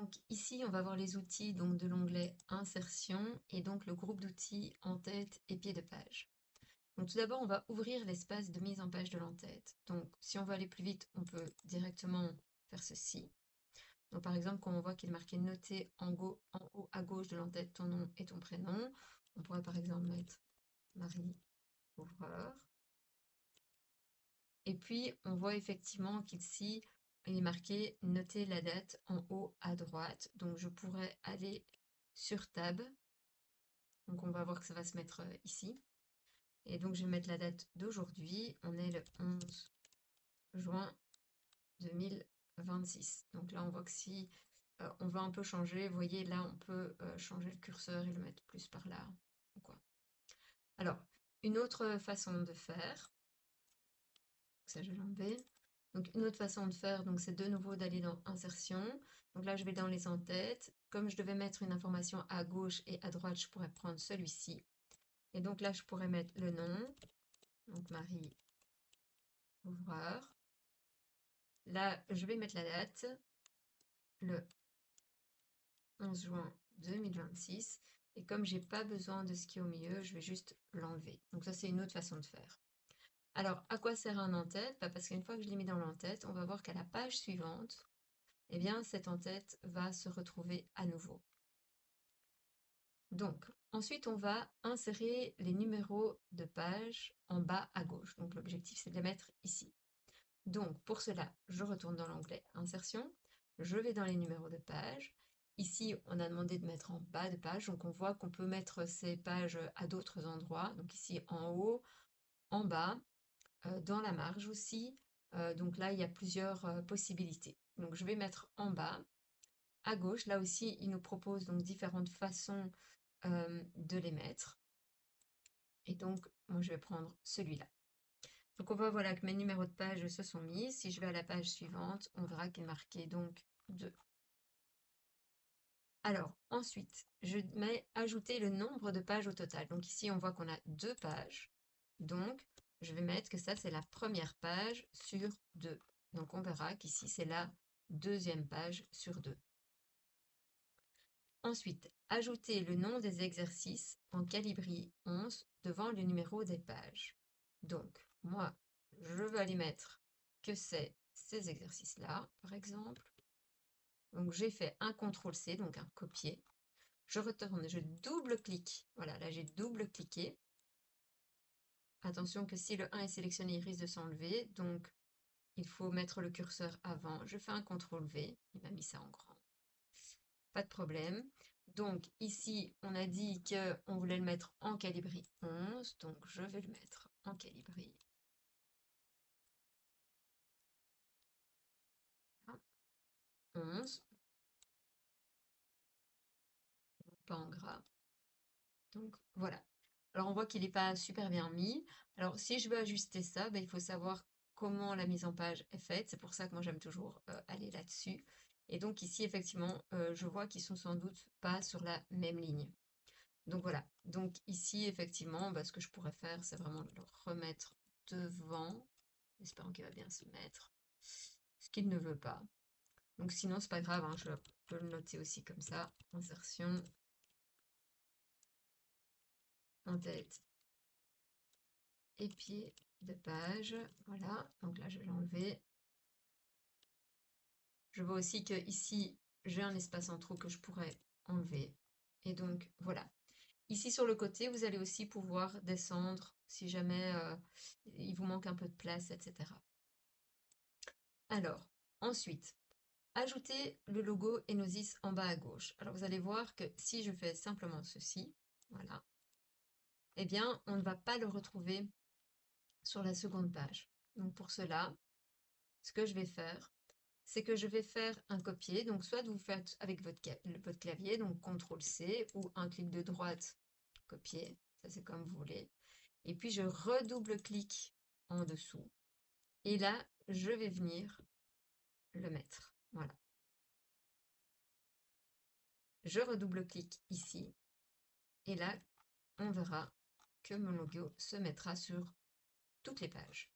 Donc ici, on va voir les outils donc de l'onglet Insertion et donc le groupe d'outils en-tête et pied de page. Donc tout d'abord, on va ouvrir l'espace de mise en page de l'en-tête. Donc si on veut aller plus vite, on peut directement faire ceci. Donc par exemple, quand on voit qu'il est marqué noter en haut à gauche de l'en-tête ton nom et ton prénom, on pourrait par exemple mettre Marie Ouvreur. Et puis on voit effectivement qu'ici, il est marqué noter la date en haut à droite. Donc je pourrais aller sur Tab. Donc on va voir que ça va se mettre ici. Et donc je vais mettre la date d'aujourd'hui. On est le 11 juin 2026. Donc là on voit que si on va un peu changer, vous voyez là on peut changer le curseur et le mettre plus par là. Ou quoi. Alors, une autre façon de faire, ça je vais l'enlever. Donc une autre façon de faire, donc c'est de nouveau d'aller dans Insertion. Donc là je vais dans les en-têtes. Comme je devais mettre une information à gauche et à droite, je pourrais prendre celui-ci. Et donc là je pourrais mettre le nom. Donc Marie Ouvreur. Là, je vais mettre la date, le 11 juin 2026. Et comme j'ai pas besoin de ce qui est au milieu, je vais juste l'enlever. Donc ça, c'est une autre façon de faire. Alors, à quoi sert un en-tête? Parce qu'une fois que je l'ai mis dans l'en-tête, on va voir qu'à la page suivante, eh bien, cette en-tête va se retrouver à nouveau. Donc, ensuite, on va insérer les numéros de page en bas à gauche. Donc, l'objectif, c'est de les mettre ici. Donc, pour cela, je retourne dans l'onglet Insertion, je vais dans les numéros de page. Ici, on a demandé de mettre en bas de page, donc on voit qu'on peut mettre ces pages à d'autres endroits. Donc ici, en haut, en bas, dans la marge aussi. Donc là, il y a plusieurs possibilités. Donc je vais mettre en bas. À gauche, là aussi, il nous propose donc différentes façons de les mettre. Et donc, moi, je vais prendre celui-là. Donc on voit voilà que mes numéros de page se sont mis. Si je vais à la page suivante, on verra qu'il est marqué donc 2. Alors ensuite, je mets ajouter le nombre de pages au total. Donc ici, on voit qu'on a 2 pages. Donc je vais mettre que ça, c'est la première page sur 2. Donc on verra qu'ici, c'est la deuxième page sur 2. Ensuite, ajouter le nom des exercices en calibri 11 devant le numéro des pages. Donc, moi, je vais aller mettre que c'est ces exercices-là, par exemple. Donc, j'ai fait un CTRL-C, donc un copier. Je retourne, je double-clique. Voilà, là, j'ai double-cliqué. Attention que si le 1 est sélectionné, il risque de s'enlever. Donc, il faut mettre le curseur avant. Je fais un CTRL-V. Il m'a mis ça en grand. Pas de problème. Donc ici, on a dit qu'on voulait le mettre en calibri 11, donc je vais le mettre en calibri 11, pas en gras. Donc voilà. Alors on voit qu'il n'est pas super bien mis. Alors si je veux ajuster ça, il faut savoir comment la mise en page est faite. C'est pour ça que moi j'aime toujours aller là-dessus. Et donc ici, effectivement, je vois qu'ils sont sans doute pas sur la même ligne. Donc voilà. Donc ici, effectivement, ce que je pourrais faire, c'est vraiment le remettre devant, espérant qu'il va bien se mettre, ce qu'il ne veut pas. Donc sinon, c'est pas grave, hein, je peux le noter aussi comme ça. Insertion, en tête et pied de page. Voilà, donc là, je vais l'enlever. Je vois aussi que ici, j'ai un espace en trop que je pourrais enlever. Et donc, voilà. Ici, sur le côté, vous allez aussi pouvoir descendre si jamais il vous manque un peu de place, etc. Alors, ensuite, ajoutez le logo Enosis en bas à gauche. Alors, vous allez voir que si je fais simplement ceci, voilà, eh bien, on ne va pas le retrouver sur la seconde page. Donc, pour cela, ce que je vais faire, c'est que je vais faire un copier. Donc, soit vous faites avec votre clavier, donc CTRL-C, ou un clic de droite, copier. Ça, c'est comme vous voulez. Et puis, je redouble-clique en dessous. Et là, je vais venir le mettre. Voilà. Je redouble-clique ici. Et là, on verra que mon logo se mettra sur toutes les pages.